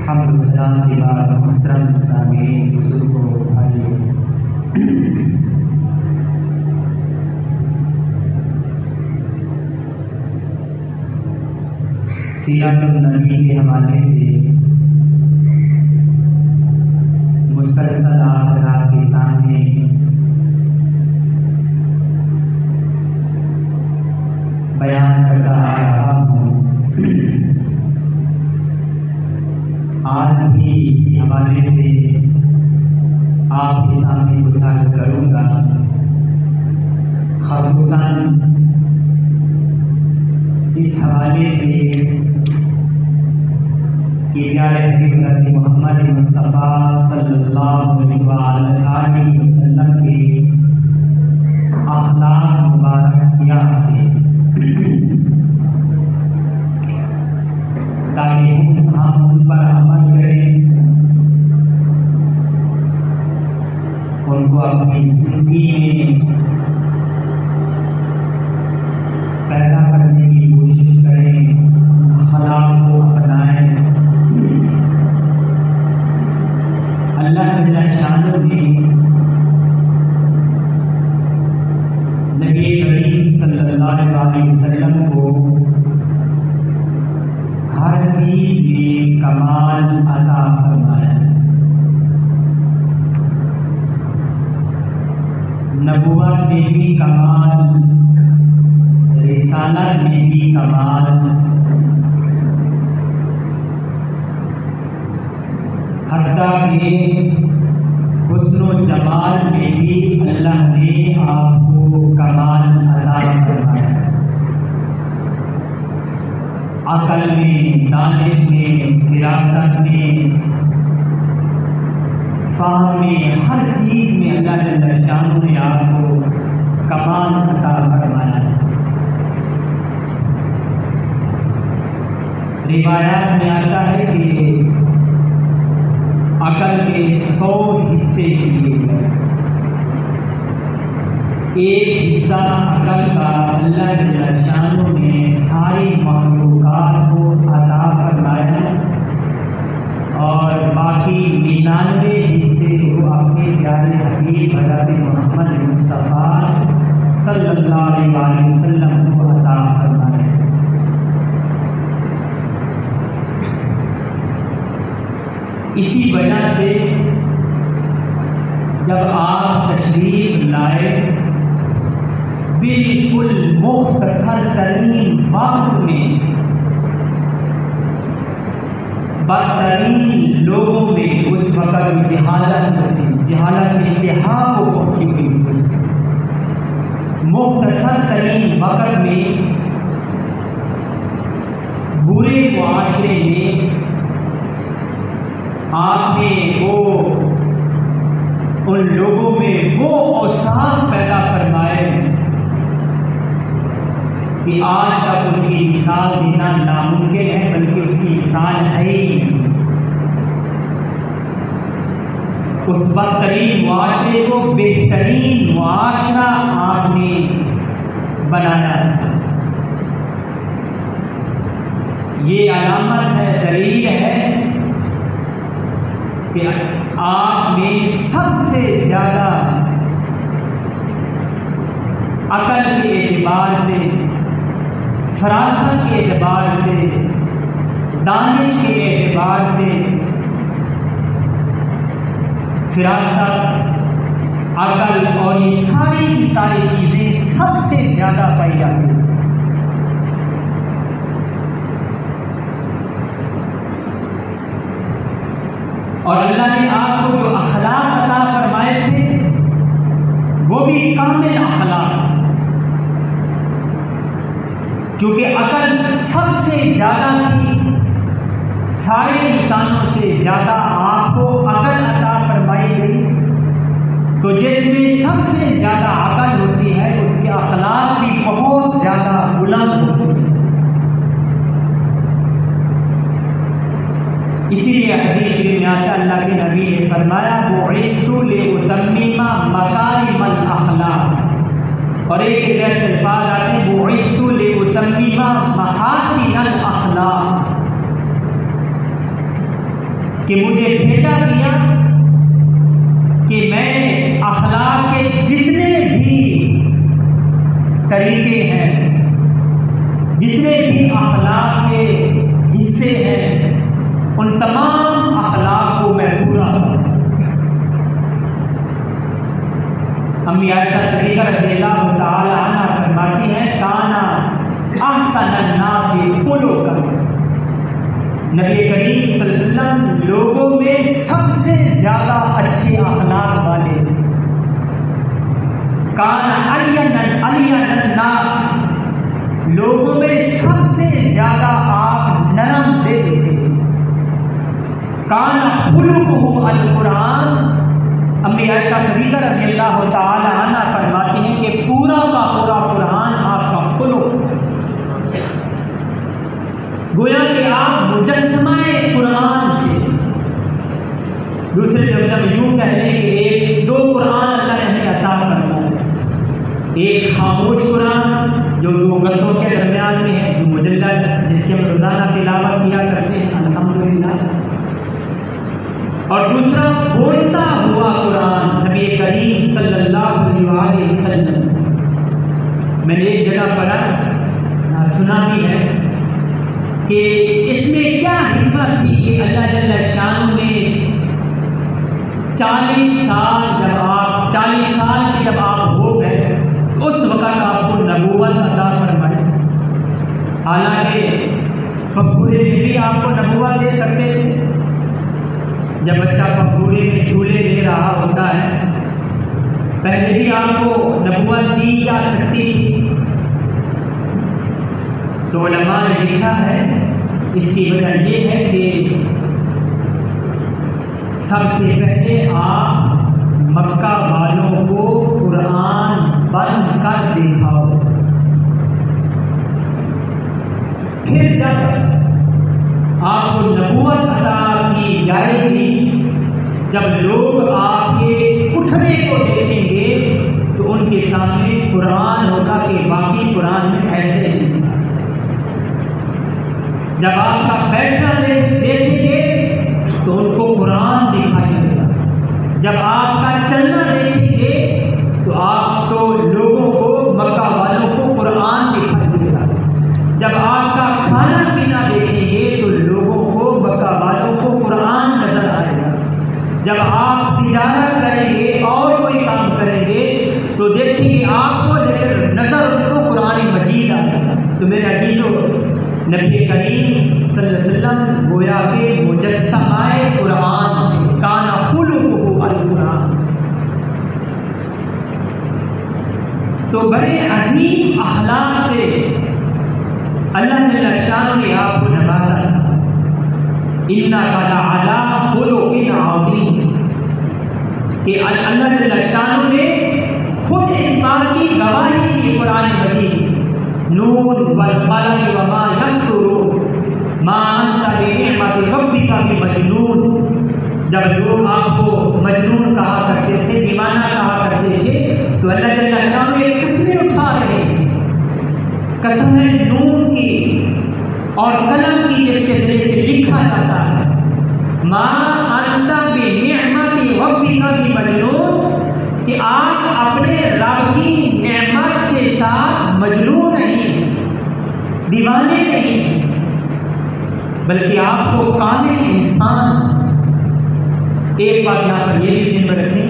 حمد و سلام کے بعد محترم سامعین، بزرگوں، بھائیوں، سیرت النبی کے حوالے سے مسلسل آپ کے سامنے بیان کرتا آ رہا ہوں۔ آج بھی اسی حوالے سے آپ کے سامنے کچھ عرض کروں گا، خصوصاً اس حوالے سے کہ پیارے حضرت محمد مصطفیٰ صلی اللہ علیہ وسلم کے اخلاق مبارک کیا تھے، تاکہ ہم ان پر عمل کریں، ان کو اپنی زندگی میں پیدا کرنے کی کوشش کریں، اخلاق کو اپنائیں۔ اللہ جل شانہ نے نبی کریم صلی اللہ علیہ وسلم کو ہر چیز میں کمال عطا فرمایا، نبوت میں بھی کمال، رسالت میں بھی کمال، حتیٰ کہ حسن و جمال میں بھی اللہ نے آپ کو کمال عطا فرمایا، عقل میں، دانش میں، فراست میں، فہم میں، ہر چیز میں اللہ جل شانہ نے آپ کو کمال عطا فرمایا۔ روایات میں آتا ہے کہ عقل کے 100 حصے کیے گئے، ایک حصہ عقل کا اللہ جل شانہ نے ساری مخلوقات کو عطا فرمایا، اور باقی 99 حصے کو اپنے پیارے حبیب حضرت محمد مصطفیٰ صلی اللہ علیہ وسلم کو عطا فرمایا۔ اسی وجہ سے جب آپ تشریف لائے، بالکل مختصر ترین وقت میں بدترین لوگوں میں اس وقت جہالت انتہا کو پہنچی ہوئی تھی، مختصر ترین وقت میں برے معاشرے میں آپ نے ان لوگوں میں وہ اوصاف پیدا فرمائے کہ آج تک ان کی مثال دینا ناممکن ہے، بلکہ اس کی مثال اس بدترین معاشرے کو بہترین معاشرہ آپ نے بنایا ہے۔ یہ علامت ہے، دلیل ہے کہ آپ میں سب سے زیادہ عقل کے اعتبار سے، فراست کے اعتبار سے، دانش کے اعتبار سے، فراست، عقل اور یہ ساری کی ساری چیزیں سب سے زیادہ پائی جاتی ہیں۔ اور اللہ نے آپ کو جو اخلاق عطا فرمائے تھے وہ بھی کامل اخلاق، چونکہ عقل سب سے زیادہ تھی، سارے انسانوں سے زیادہ آپ کو عقل عطا فرمائی گئی، تو جس میں سب سے زیادہ عقل ہوتی ہے اس کے اخلاق بھی بہت زیادہ بلند ہوتے ہیں۔ اسی لیے حدیث شریف میں آتا اللہ کے نبی نے فرمایا بعثت لأتمم مکارم الاخلاق، اور ایک روایت میں الفاظ آتے ہیں بعثت لأتمم محاسن الاخلاق، کہ مجھے بھیجا گیا کہ میں اخلاق کے جتنے بھی طریقے ہیں، جتنے بھی اخلاق کے حصے ہیں، ان تمام اخلاق کو میں پورا کروں۔ امی عائشہ صدیقہ رضی اللہ تعالی عنہ فرماتی ہیں کانا احسن الناس خلقا، نبی کریم صلی اللہ علیہ وسلم لوگوں میں سب سے زیادہ اچھے اخلاق والے، کانا الین الناس، لوگوں میں سب سے زیادہ آپ نرم دل تھے، کان خلقہ القرآن، امی عائشہ صدیقہ رضی اللہ تعالی عنہ فرماتی ہیں کہ پورا کا پورا قرآن آپ کا خلق، گویا کہ آپ مجسمہ قرآن تھے۔ دوسرے لفظ میں یوں کہہ لیں کہ دو قرآن اللہ نے ہمیں عطا فرمایا، ایک خاموش قرآن جو دو گدوں کے درمیان میں ہے، جو مجلد جس کے ہم روزانہ تلاوت کیا کرتے ہیں الحمدللہ، اور دوسرا بولتا ہوا قرآن نبی کریم صلی اللہ علیہ وسلم۔ میں نے ایک جگہ پڑھا، سنا بھی ہے کہ اس میں کیا حکمت تھی کہ اللہ جل شانہ نے 40 سال کے جب آپ ہو گئے اس وقت آپ کو نبوت عطا فرمائی، حالانکہ پکورے میں بھی آپ کو نبوت دے سکتے تھے، جب بچہ پکورے میں جھولے لے رہا ہوتا ہے پہلے بھی آپ کو نبوت دی جا سکتی تھی، تو علماء نے لکھا ہے اس کی وجہ یہ ہے کہ سب سے پہلے آپ مکہ والوں کو قرآن بن کر دکھاؤ، پھر جب آپ کو نبوت عطا کی جائے گی، جب لوگ آپ کے اٹھنے کو دیکھیں گے تو ان کے سامنے قرآن ہوگا کہ باقی قرآن میں ایسے نہیں تھا، جب آپ کا بیٹھنا دیکھیں گے تو ان کو قرآن دکھائی دے گا، جب آپ کا چلنا دیکھیں گے تو لوگوں کو مکہ والوں کو قرآن دکھائی دے گا، جب آپ کا کھانا پینا دیکھیں گے تو لوگوں کو مکہ والوں کو قرآن نظر آئے گا، جب آپ تجارت کریں گے اور کوئی کام کریں گے تو دیکھیں گے آپ کو، لیکن نظر ان کو قرآن مجید آئے گا۔ تو میرے عزیزوں، نبی کریم صلی اللہ علیہ وسلم گویا کہ مجسمہ قرآن تھے، کان خلقہ القرآن، تو بڑے عظیم اخلاق سے اللہ جل شانہ نے آپ کو نوازا تھا، انک لعلی خلق عظیم، کہ اللہ جل شانہ نے خود اس بات کی گواہی دی قرآن مجید، نون والقلم وما یسطرون ما انت بنعمت ربک بمجنون، جب لوگ آپ کو مجنون قسم ہے نون کی اور قلم کی جس کے ذریعے سے لکھا جاتا ہے، ما انت بنعمت ربک بمجنون، کہ آپ اپنے رب کی نعمت کے ساتھ مجنون نہیں، دیوانے نہیں، بلکہ آپ کو کامل انسان۔ ایک بات یہاں پر یہ بھی ذہن میں رکھیں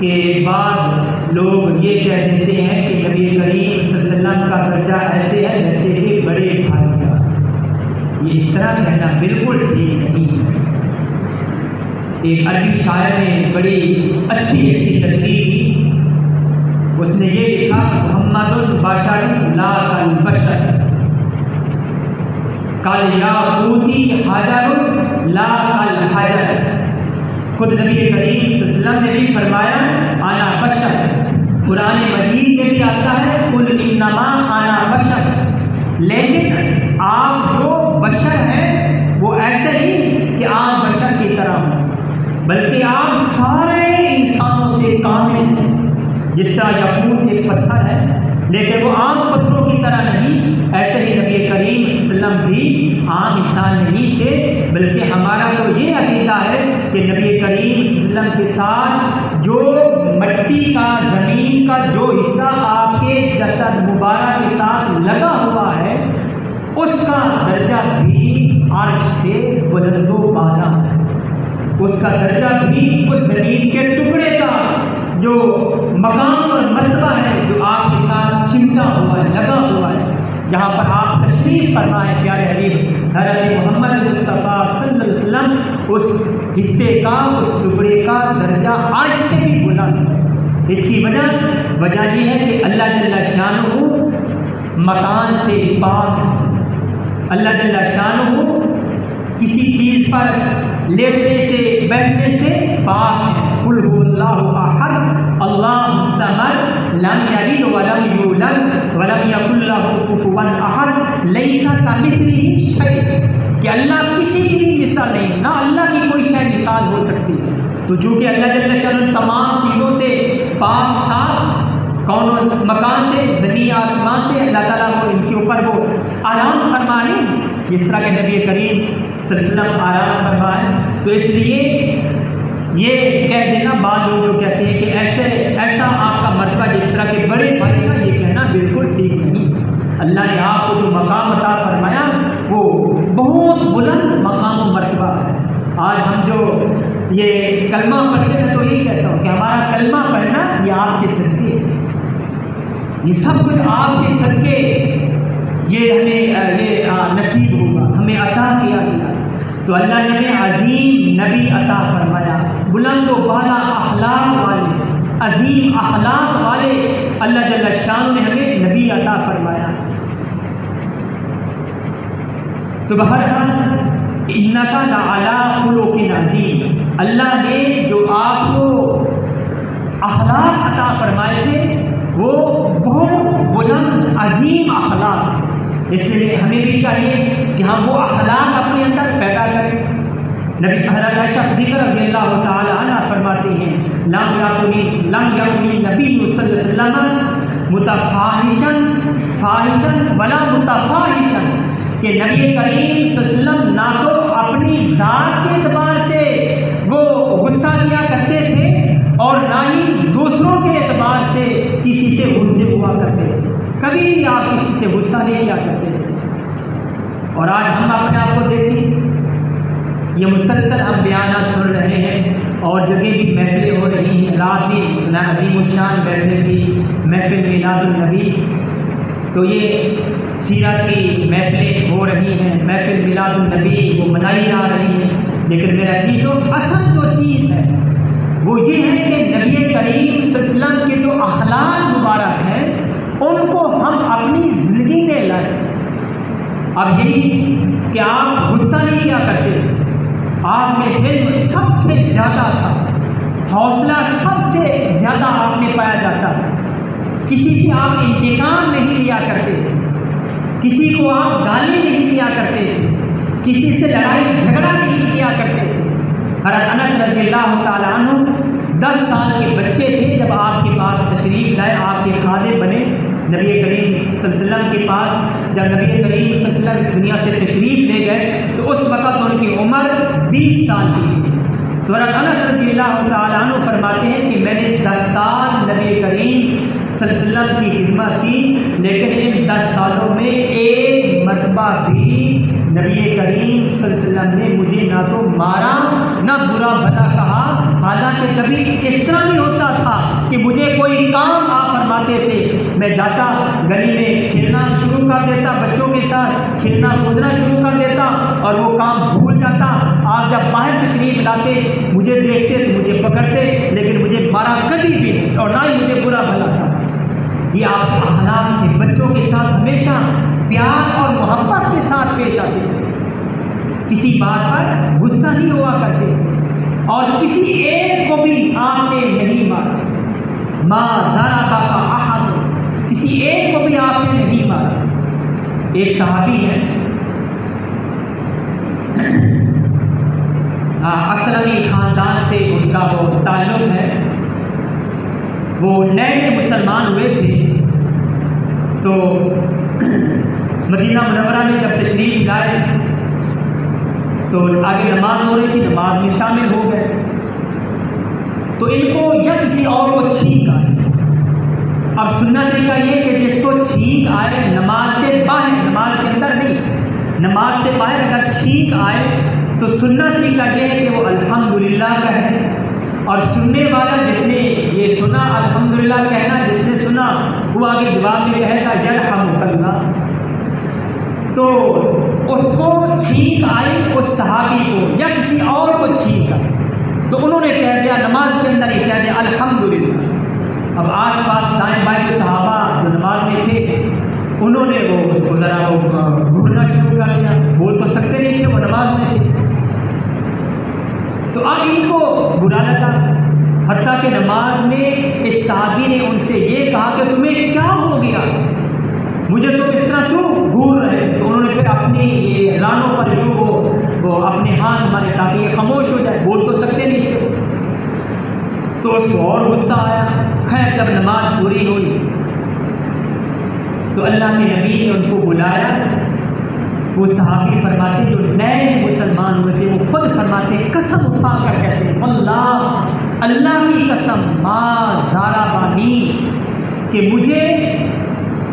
کہ بعض لوگ یہ کہہ دیتے ہیں کہ نبی کریم صلی اللہ علیہ وسلم کا درجہ ایسے ہے جیسے کہ بڑے بھائی کا۔ یہ اس طرح کہنا بالکل ٹھیک نہیں ہے۔ ایک عربی شاعر نے بڑی اچھی اس کی تشریح کی، اس نے یہ لکھا، محمد البشر لا کالبشر، کالیاقوتی حجر لا کالحجر۔ خود نبی کریم صلی اللہ علیہ وسلم نے بھی فرمایا انا بشر، قرآن مجید میں بھی آتا ہے قل انما انا بشر، لیکن آپ جو بشر ہیں وہ ایسے نہیں کہ آپ بشر کی طرح ہوں، بلکہ آپ سارے انسانوں سے کامل ہیں۔ جس طرح یاقوت ایک پتھر ہے لیکن وہ عام پتھروں کی طرح نہیں، ایسے ہی نبی کریم صلی اللہ علیہ وسلم بھی عام انسان نہیں تھے، بلکہ ہمارا تو یہ عقیدہ ہے کہ نبی کریم صلی اللہ علیہ وسلم کے ساتھ جو مٹی کا، زمین کا جو حصہ آپ کے جسد مبارک کے ساتھ لگا ہوا ہے، اس کا درجہ بھی عرش سے بلند و بالا ہے، اس کا درجہ بھی اس زمین کے ٹکڑے کا جو مقام اور مرتبہ ہے جو آپ کے ساتھ چمٹا ہوا ہے، لگا ہوا ہے، جہاں پر آپ تشریف فرما ہے پیارے حبیب حضرت محمد مصطفیٰ صلی اللہ علیہ وسلم، اس حصے کا، اس ٹکڑے کا درجہ عرش سے بھی بلند ہے۔ اس کی وجہ یہ ہے کہ اللہ جل شانہ مکان سے پاک ہے، اللہ جل شانہ کسی چیز پر لیٹنے سے، بیٹھنے سے پاک ہے۔ قل هو اللہ احد اللہ الصمد لم یلد ولم یولد ولم یکن لہ کفوا احد لیس کمثلہ شیء، کہ اللہ کسی کی بھی مثال نہیں، نہ اللہ کی کوئی شے مثال ہو سکتی۔ تو چونکہ اللہ جل شانہ تمام چیزوں سے پاک صاف، کون و مکان سے، زمین آسمان سے، اللہ تعالیٰ کو ان کے اوپر وہ آرام فرمانے، جس طرح کہ نبی کریم صلی اللہ علیہ وسلم آرام فرمائے۔ تو اس لیے یہ کہہ دینا، بعض لوگ جو کہتے ہیں کہ ایسا آپ کا مرتبہ جس طرح کے بڑے بھائی کا، یہ کہنا بالکل ٹھیک نہیں۔ اللہ نے آپ کو جو مقام عطا فرمایا وہ بہت بلند مقام و مرتبہ ہے۔ آج ہم جو یہ کلمہ پڑھتے ہیں تو یہی کہتا ہوں کہ ہمارا کلمہ پڑھنا یہ آپ کے صدقے ہے، یہ سب کچھ آپ کے صدقے، یہ ہمیں یہ نصیب ہوگا، ہمیں عطا کیا گیا۔ تو اللہ نے ہمیں عظیم نبی عطا فرمایا، بلند و بالا اخلاق والے، عظیم اخلاق والے اللہ جل شان نے ہمیں نبی عطا فرمایا۔ تو بہرحال انک لعلی خلق عظیم، اللہ نے جو آپ کو اخلاق عطا فرمائے تھے وہ بہت بلند عظیم اخلاق، اس لیے ہمیں بھی چاہیے کہ ہم وہ اخلاق اپنے اندر پیدا کریں۔ نبی حضرت عائشہ صدیقہ رضی اللہ تعالی عنہ فرماتے ہیں لم یکن النبی صلی اللہ علیہ وسلم متفاحشا فاحشا ولا متفاحشا، کہ نبی کریم صلی اللہ علیہ وسلم نہ تو اپنی ذات کے اعتبار سے وہ غصہ کیا کرتے تھے اور نہ ہی دوسروں کے اعتبار سے کسی سے غصے ہوا کرتے تھے، کبھی بھی آپ کسی سے غصہ نہیں کیا کرتے تھے۔ اور آج ہم اپنے آپ کو دیکھیں، یہ مسلسل ہم بیانات سن رہے ہیں اور جگہ بھی محفلیں ہو رہی ہیں، رات بھی سنا عظیم الشان محفل کی، محفل میلاد النبی، تو یہ سیرت کی محفلیں ہو رہی ہیں، محفل میلاد النبی وہ منائی جا رہی ہیں، لیکن میرے عزیزوں اصل جو چیز ہے وہ یہ ہے کہ نبی کریم صلی اللہ علیہ وسلم کے جو اخلاق مبارک ہیں ان کو ہم اپنی زندگی میں لائیں۔ اب یہی کہ آپ غصہ نہیں کیا کرتے تھے، آپ میں علم سب سے زیادہ تھا، حوصلہ سب سے زیادہ آپ میں پایا جاتا تھا، کسی سے آپ انتقام نہیں لیا کرتے تھے، کسی کو آپ گالی نہیں دیا کرتے تھے، کسی سے لڑائی جھگڑا نہیں کیا کرتے تھے۔ حضرت انس رضی اللہ تعالیٰ عنہ 10 سال کے بچے تھے جب آپ کے پاس تشریف لائے، آپ کے خادم بنے، نبی کریم صلی اللہ علیہ وسلم کے پاس جب نبی کریم صلی اللہ علیہ وسلم اس دنیا سے تشریف لے گئے تو اس وقت ان کی عمر 20 سال کی تھی. تو انس رضی اللہ تعالیٰ عنہ فرماتے ہیں کہ میں نے 10 سال نبی کریم صلی اللہ علیہ وسلم کی خدمت کی، لیکن ان 10 سالوں میں ایک مرتبہ بھی نبی کریم صلی اللہ علیہ وسلم نے مجھے نہ تو مارا نہ برا بھلا کہا. حالانکہ کبھی اس طرح بھی ہوتا تھا کہ مجھے کوئی کام آپ فرماتے تھے، میں جاتا گلی میں کھیلنا شروع کر دیتا، بچوں کے ساتھ کھیلنا کودنا شروع کر دیتا اور وہ کام بھول جاتا. آپ جب باہر تشریف لاتے مجھے دیکھتے تو مجھے پکڑتے، لیکن مجھے مارا کبھی بھی نہیں اور نہ ہی مجھے برا بھلا کہا. یہ آپ کے اخلاق تھے، بچوں کے ساتھ ہمیشہ پیار اور محبت کے ساتھ پیش آتے تھے، کسی بات پر غصہ نہیں ہوا کرتے اور کسی ایک کو بھی آپ نے نہیں مارا. ما ضربک احد، کسی ایک کو بھی آپ نے نہیں مارا. ایک صحابی ہے اسلمی خاندان سے ان کا وہ تعلق ہے، وہ نئے مسلمان ہوئے تھے تو مدینہ منورہ میں جب تشریف لائے تو آگے نماز ہو رہی تھی، نماز میں شامل ہو گئے تو ان کو یا کسی اور کو چھینک آئے. اب سننا طریقہ یہ کہ جس کو چھینک آئے نماز سے باہر، نماز کے اندر نہیں، نماز سے باہر اگر چھینک آئے تو سننا طریقہ یہ ہے کہ وہ الحمدللہ کہے، اور سننے والا جس نے یہ سنا الحمدللہ کہنا، جس نے سنا وہ آگے جواب میں کہے گا یرحمک اللہ. تو اس کو چھینک آئی، اس صحابی کو یا کسی اور کو چھینک آئی تو انہوں نے کہہ دیا نماز کے اندر ہی کہہ دیا الحمدللہ. اب آس پاس دائیں بائیں کے صحابہ جو نماز میں تھے انہوں نے وہ اس کو ذرا وہ گھورنا شروع کر دیا، بول تو سکتے نہیں تھے، وہ نماز میں تھے. تو اب ان کو برا لگا، حتیٰ کہ نماز میں اس صحابی نے ان سے یہ کہا کہ تمہیں کیا ہو گیا، مجھے تم اس طرح کیوں گھور رہے. تو انہوں نے پھر اپنی یہ رانوں پر یوں وہ اپنے ہاتھ مارے تاکہ یہ خاموش ہو جائے، بول تو سکتے نہیں تھے. تو اس کو اور غصہ آیا. خیر جب نماز پوری ہوئی تو اللہ کے نبی نے ان کو بلایا. وہ صحابی فرماتے جو نئے مسلمان ہوئے تھے وہ خود فرماتے قسم اٹھا کر کہتے ہیں واللہ، اللہ کی قسم، ما ضربنی، کہ مجھے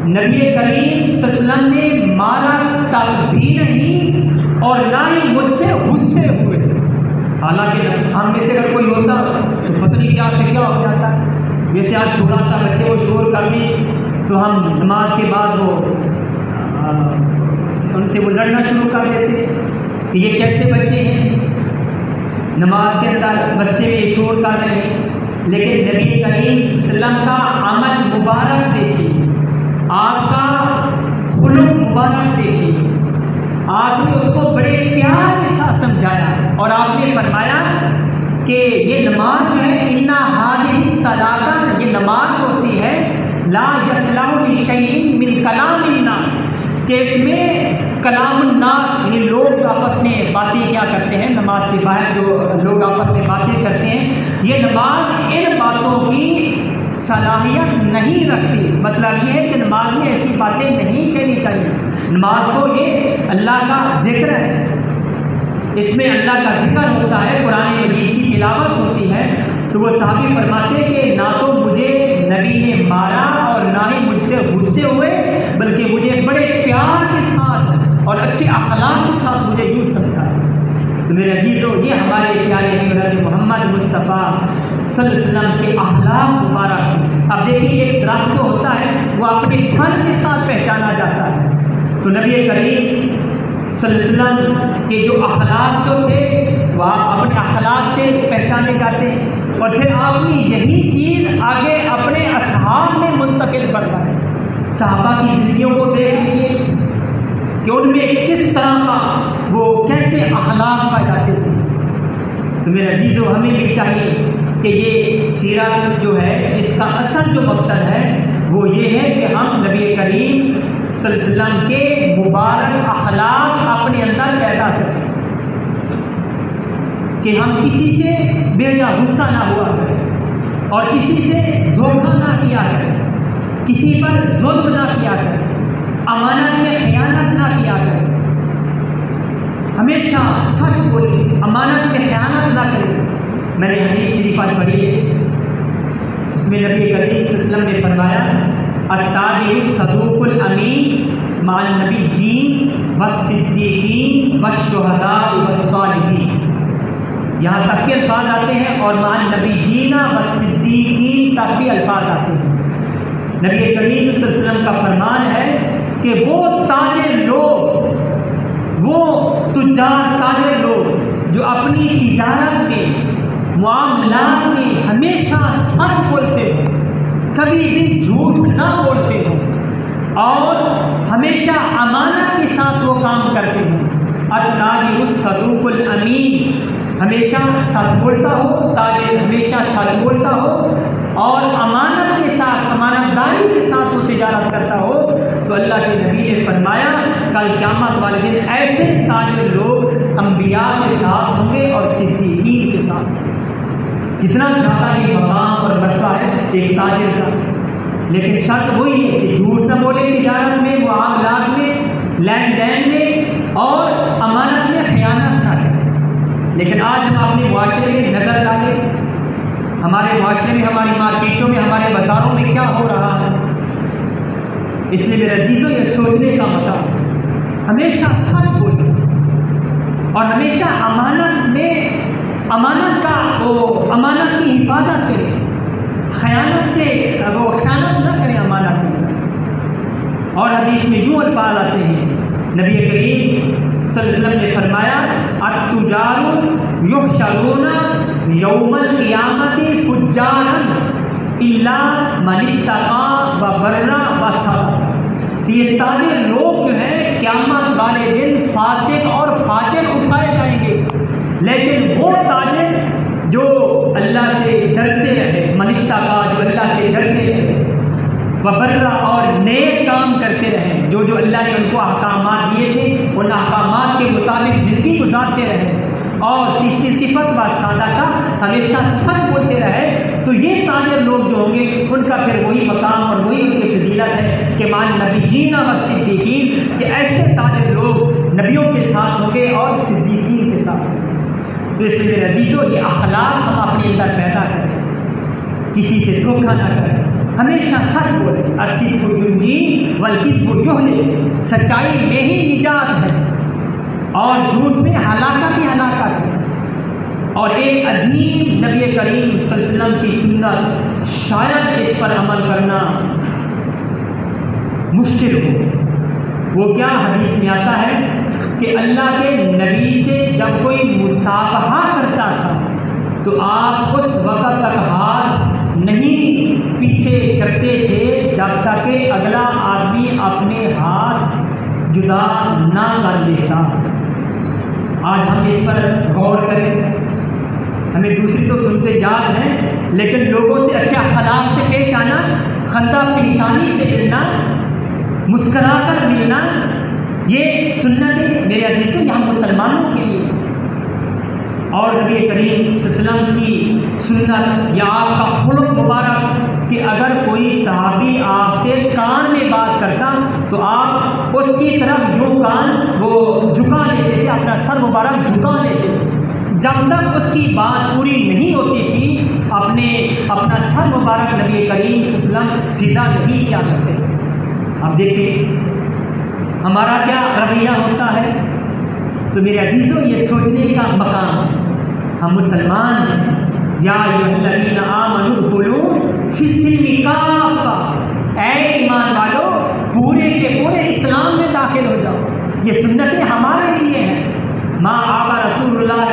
نبی کریم صلی اللہ علیہ وسلم نے مارا تک بھی نہیں اور نہ ہی مجھ سے غصے ہوئے. حالانکہ ہم میں سے اگر کوئی ہوتا تو پتہ نہیں کیا سے کیا ہو جاتا. جیسے آج چھوٹا سا بچے وہ شور کر دی تو ہم نماز کے بعد وہ ان سے وہ لڑنا شروع کر دیتے کہ یہ کیسے بچے ہیں نماز کے اندر بچے میں شور کر رہے ہیں. لیکن نبی کریم صلی اللہ علیہ وسلم کا عمل مبارک دیکھیے، آپ کا خلق مبارک دیکھیے. آپ نے اس کو بڑے پیار کے ساتھ سمجھایا اور آپ نے فرمایا کہ یہ نماز جو ہے انا ہذہ الصلاۃ، یہ نماز جو ہوتی ہے لا یصلح لشیء من کلام الناس، کہ اس میں کلام الناس یعنی لوگ جو آپس میں باتیں کیا کرتے ہیں، نماز سے باہر جو لوگ آپس میں باتیں کرتے ہیں، یہ نماز ان باتوں کی صلاحیت نہیں رکھتی. مطلب یہ ہے کہ نماز میں ایسی باتیں نہیں کہنی چاہیے. نماز تو یہ اللہ کا ذکر ہے، اس میں اللہ کا ذکر ہوتا ہے، قرآن مجید کی تلاوت ہوتی ہے. تو وہ صحابی فرماتے کہ نہ تو مجھے نبی نے مارا اور نہ ہی مجھ سے غصے ہوئے، بلکہ مجھے بڑے پیار کے ساتھ اور اچھے اخلاق کے ساتھ مجھے یوں سمجھایا. تو میرے عزیزوں، یہ ہمارے پیارے حضرت محمد مصطفیٰ صلی اللہ علیہ وسلم کے اخلاق مبارک ہیں. اب دیکھیے ایک درخت جو ہوتا ہے وہ اپنے پھل کے ساتھ پہچانا جاتا ہے. تو نبی کریم صلی اللہ علیہ وسلم کے جو اخلاق جو تھے وہ آپ اپنے اخلاق سے پہچانے جاتے ہیں، اور پھر آپ نے یہی چیز آگے اپنے اصحاب میں منتقل فرمائی. صحابہ کی زندگیوں کو دیکھ لیجیے کہ ان میں کس طرح کا وہ کیسے اخلاق پائے جاتے تھے. تو میرے عزیزوں، ہمیں بھی چاہیے کہ یہ سیرت جو ہے اس کا اصل جو مقصد ہے وہ یہ ہے کہ ہم نبی کریم صلی اللہ علیہ وسلم کے مبارک اخلاق اپنے اندر پیدا کریں، کہ ہم کسی سے بے جا غصہ نہ ہوا کریں اور کسی سے دھوکہ نہ کیا کریں، کسی پر ظلم نہ کیا کرے، امانت میں خیانت نہ کیا کرے، ہمیشہ سچ بولے، امانت میں خیانت نہ کرے۔ میں نے حدیث شریف آج پڑھی ہے، اس میں نبی کریم صلی اللہ علیہ وسلم نے فرمایا التاجر الصدوق الامین مع النبیین والصدیقین والشہداء والصالحین، یہاں تک بھی الفاظ آتے ہیں اور مع النبیین والصدیقین تک بھی الفاظ آتے ہیں۔ نبی کریم صلی اللہ علیہ وسلم کا فرمان ہے کہ وہ تاجر لوگ، وہ تجار تاجر لوگ جو اپنی تجارت میں، معاملات میں ہمیشہ سچ بولتے ہوں، کبھی بھی جھوٹ نہ بولتے ہوں اور ہمیشہ امانت کے ساتھ وہ کام کرتے ہوں۔ التاجر الصدوق الامین، ہمیشہ سچ بولتا ہو، تاجر ہمیشہ سچ بولتا ہو اور امانت کے ساتھ، امانت داری کے ساتھ وہ تجارت کرتا ہو، تو اللہ کے نبی نے فرمایا کل قیامت والے دن ایسے تاجر لوگ انبیاء کے ساتھ ہوں گے اور صدیقین کے ساتھ۔ کتنا زیادہ یہ مقام اور مرتبہ ہے ایک تاجر کا، لیکن شرط وہی ہے کہ جھوٹ نہ بولے تجارت میں، معاملات میں، لین دین میں اور امانت میں خیانت نہ کرے۔ لیکن آج ہم اپنے معاشرے میں نظر ڈالیں، ہمارے معاشرے میں، ہماری مارکیٹوں میں، ہمارے بازاروں میں کیا ہو رہا ہے۔ اس لیے میرے عزیزوں یہ سوچنے کا مقام، ہمیشہ سچ بولے اور ہمیشہ امانت میں، امانت کا وہ امانت کی حفاظت کرے، خیانت سے وہ خیانت نہ کرے امانت میں۔ اور حدیث میں یوں الفاظ آتے ہیں، نبی کریم صلی اللہ علیہ وسلم نے فرمایا التجار یحشرون یوم القیامت فجارا الا من اتقى وبر وصدق، یہ تاجر لوگ جو ہیں قیامت والے دن فاسق اور فاجر اٹھائے جائیں گے، لیکن وہ تاجر جو اللہ سے ڈرتے رہے، من اتقى، جو اللہ سے ڈرتے رہے، وبرا، اور نیک کام کرتے رہے، جو اللہ نے ان کو احکامات دیے تھے ان احکامات کے مطابق زندگی گزارتے رہے، اور تیسری صفت صادقہ، ہمیشہ سچ بولتے رہے، تو یہ تاجر لوگ جو ہوں گے ان کا پھر وہی مقام اور وہی ان کی فضیلت ہے کہ مان نبیین و صدیقین، کہ ایسے تاجر لوگ نبیوں کے ساتھ ہوں گے اور صدیقین کے ساتھ ہوں گے۔ تو اس لیے میرے عزیزوں یہ اخلاق ہم اپنے اندر پیدا کریں، کسی سے دھوکہ نہ کریں، ہمیشہ سچ بولے، الصدق ینجی والکذب یہلک، سچائی میں ہی نجات ہے اور جھوٹ میں ہلاکت ہی ہلاکت ہے۔ اور ایک عظیم نبی کریم صلی اللہ علیہ وسلم کی سنت، شاید اس پر عمل کرنا مشکل ہو، وہ کیا؟ حدیث میں آتا ہے کہ اللہ کے نبی سے جب کوئی مصافحہ کرتا تھا تو آپ اس وقت تک ہاتھ نہیں پیچھے کرتے تھے جب تک کہ اگلا آدمی اپنے ہاتھ جدا نہ کر لیتا۔ آج ہم اس پر غور کریں، ہمیں دوسری تو سنتے یاد ہیں، لیکن لوگوں سے اچھے اخلاق سے پیش آنا، خندہ پیشانی سے ملنا، مسکرا کر ملنا، یہ سنت ہے میرے عزیزوں، یہ ہم مسلمانوں کے لیے۔ اور نبی کریم صلی اللہ علیہ وسلم کی سنت یا آپ کا خلق مبارک کہ اگر کوئی صحابی آپ سے کان میں بات کرتا تو آپ اس کی طرف یوں کان وہ جھکا لیتے تھے، اپنا سر مبارک جھکا لیتے تھے، جب تک اس کی بات پوری نہیں ہوتی تھی اپنا سر مبارک نبی کریم صلی اللہ علیہ وسلم سیدھا نہیں کیا کرتے۔ اب دیکھیں ہمارا کیا رویہ ہوتا ہے۔ تو میرے عزیزوں یہ سوچنے کا مقام ہے، ہم مسلمان ہیں، یا ایھا الذین آمنوا ادخلوا فی السلم کافۃ، اے ایمان والو پورے کے پورے اسلام میں داخل ہو جاؤ۔ یہ سنتیں ہمارے لیے ہیں۔ ما آبا رسول اللہ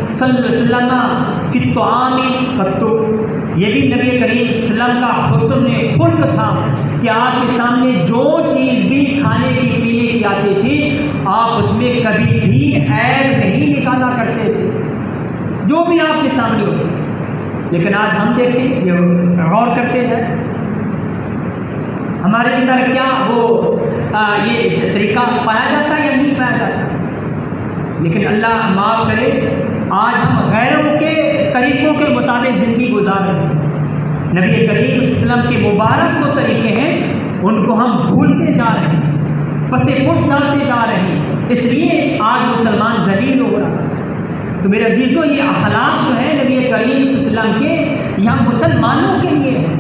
صلی اللہ علیہ وسلم فی الطعام قط، یہ بھی نبی کریم صلی اللہ علیہ وسلم کا حسن خلق تھا کہ آپ کے سامنے جو چیز بھی کھانے کی پینے کی آتی تھی آپ اس میں کبھی بھی عیب نہیں نکالا کرتے تھے، جو بھی آپ کے سامنے ہوتی۔ لیکن آج ہم دیکھیں، یہ غور کرتے ہیں ہمارے اندر کیا وہ یہ طریقہ پایا جاتا ہے یا نہیں پایا جاتا۔ لیکن اللہ معاف کرے، آج ہم غیروں کے طریقوں کے مطابق زندگی گزار رہے ہیں، نبی کریم صلی اللہ علیہ وسلم کے مبارک جو طریقے ہیں ان کو ہم بھولتے جا رہے ہیں، پس پشت ڈالتے جا رہے ہیں، اس لیے آج مسلمان ذلیل ہو رہا ہے۔ تو میرے عزیزو، یہ اخلاق جو ہے نبی کریم صلی اللہ علیہ وسلم کے، یہ ہم مسلمانوں کے لیے ہے۔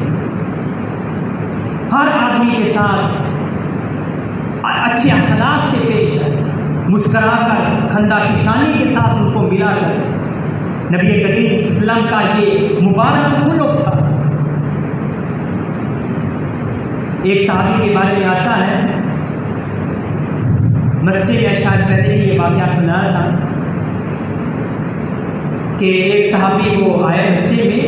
ہر آدمی کے ساتھ اچھے اخلاق سے پیش آئے، مسکرا کر، خندہ پیشانی کے ساتھ ان کو ملا کر۔ نبی کریم صلی اللہ علیہ وسلم کا یہ مبارک خلق تھا۔ ایک صحابی کے بارے میں آتا ہے، مسجد میں شاید پہلے ہی یہ واقعہ سنایا تھا کہ ایک صحابی وہ آیا مسجد میں،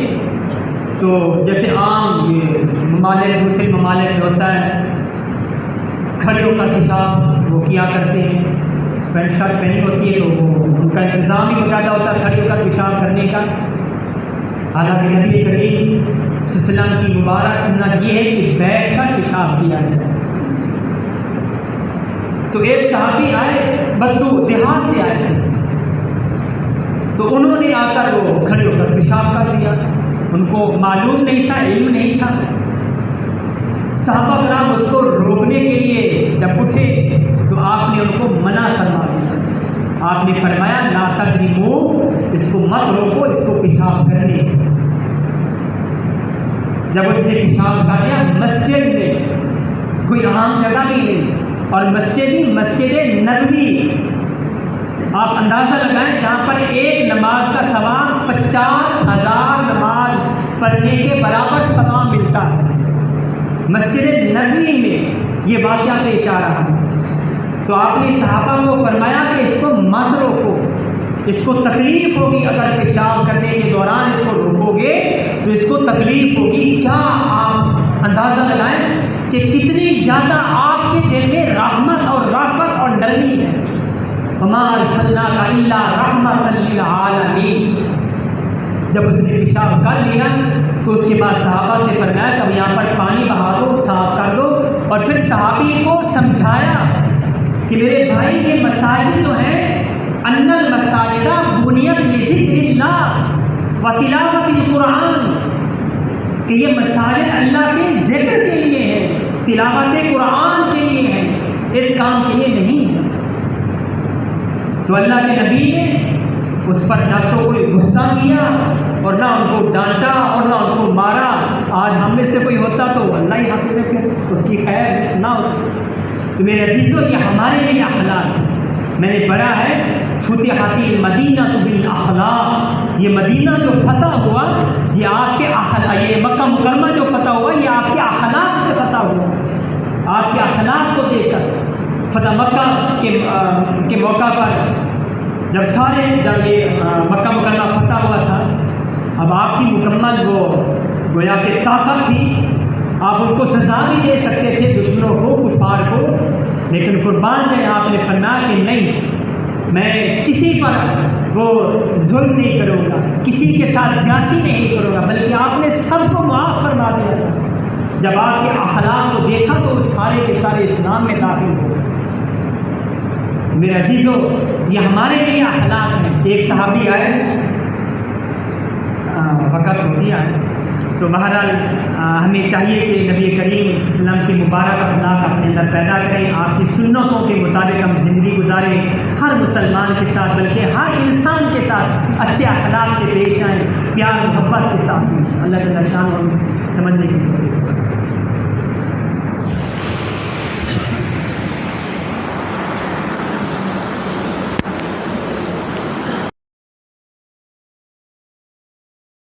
تو جیسے عام یہ ممالک دوسرے ممالک میں ہوتا ہے، کھڑے ہو کر پیشاب وہ کیا کرتے ہیں، پینٹ شرٹ پہنی ہوتی ہے تو وہ ان کا انتظام ہی باقاعدہ ہوتا ہے کھڑے ہو کر پیشاب کرنے کا۔ حالانکہ نبی کریم صلی اللہ علیہ وسلم کی مبارک سنت یہ ہے کہ بیٹھ کر پیشاب کیا جائے۔ تو ایک صحابی آئے، بدو دیہات سے آئے تھے، تو انہوں نے آ کر وہ کھڑے ہو کر پیشاب کر دیا۔ ان کو معلوم نہیں تھا، علم نہیں تھا۔ صحابہ کرام اس کو روکنے کے لیے جب اٹھے تو آپ نے ان کو منع فرما دیا۔ آپ نے فرمایا لا تظلموا، اس کو مت روکو، اس کو پیشاب کرنے۔ جب اس نے پیشاب کر لیا مسجد میں، کوئی عام جگہ بھی نہیں، اور مسجد بھی مسجد نبوی، آپ اندازہ لگائیں جہاں پر ایک نماز کا ثواب 50,000 نماز پڑھنے کے برابر ثواب ملتا ہے۔ مسجد نبوی میں یہ واقعہ پیش آ رہا ہے۔ تو آپ نے صحابہ کو فرمایا کہ اس کو مت روکو، اس کو تکلیف ہوگی، اگر پیشاب کرنے کے دوران اس کو روکو گے تو اس کو تکلیف ہوگی۔ کیا آپ اندازہ لگائیں کہ کتنی زیادہ آپ کے دل میں رحمت اور رافت اور نرمی ہے۔ وما ارسلناک الا رحمۃ للعالمین۔ جب اس نے پیشاب کر لیا تو اس کے بعد صحابہ سے فرمایا کہ اب یہاں پر پانی بہا دو، صاف کر دو، اور پھر صحابی کو سمجھایا کہ میرے بھائی یہ مساجد تو ہیں، ان المساجد بنیت لذکر اللہ و تلاوت القرآن، کہ یہ مساجد اللہ کے ذکر کے لیے ہیں، تلاوت قرآن کے لیے ہیں، اس کام کے لیے نہیں ہے۔ تو اللہ کے نبی نے اس پر نہ تو کوئی غصہ کیا اور نہ ان کو ڈانٹا اور نہ ان کو مارا۔ آج ہم میں سے کوئی ہوتا تو اللہ ہی حافظ ہے، اس کی خیر نہ ہوتی۔ تو میرے عزیزوں، یہ ہمارے لیے اخلاق ہے۔ میں نے پڑھا ہے فتحت المدینہ بالاخلاق، یہ مدینہ جو فتح ہوا یہ آپ کے یہ مکہ مکرمہ جو فتح ہوا یہ آپ کے اخلاق سے فتح ہوا۔ آپ کے اخلاق کو دیکھ کر فتح مکہ کے موقع پر جب یہ مکہ مکرمہ فتح ہوا تھا، اب آپ کی مکمل وہ گویا کہ طاقت تھی، آپ ان کو سزا بھی دے سکتے تھے دشمنوں کو، کفار کو، لیکن قربان گئے۔ آپ نے فرمایا کہ نہیں، میں کسی پر وہ ظلم نہیں کروں گا، کسی کے ساتھ زیادتی نہیں کروں گا، بلکہ آپ نے سب کو معاف فرما دیا تھا۔ جب آپ کے اخلاق کو دیکھا تو سارے کے سارے اسلام میں داخل ہو گئے۔ میرے عزیزوں، یہ ہمارے لیے اخلاق ہیں۔ ایک صحابی آئے، وقت ہو گیا ہے، تو بہرحال ہمیں چاہیے کہ نبی کریم صلی اللہ علیہ وسلم کے مبارک اخلاق اپنے اندر پیدا کریں، آپ کی سنتوں کے مطابق ہم زندگی گزاریں، ہر مسلمان کے ساتھ بلکہ ہر انسان کے ساتھ اچھے اخلاق سے پیش آئیں، پیار محبت کے ساتھ پیش آئیں۔ اللہ تعالیٰ شان اور سمجھنے کی توفیق۔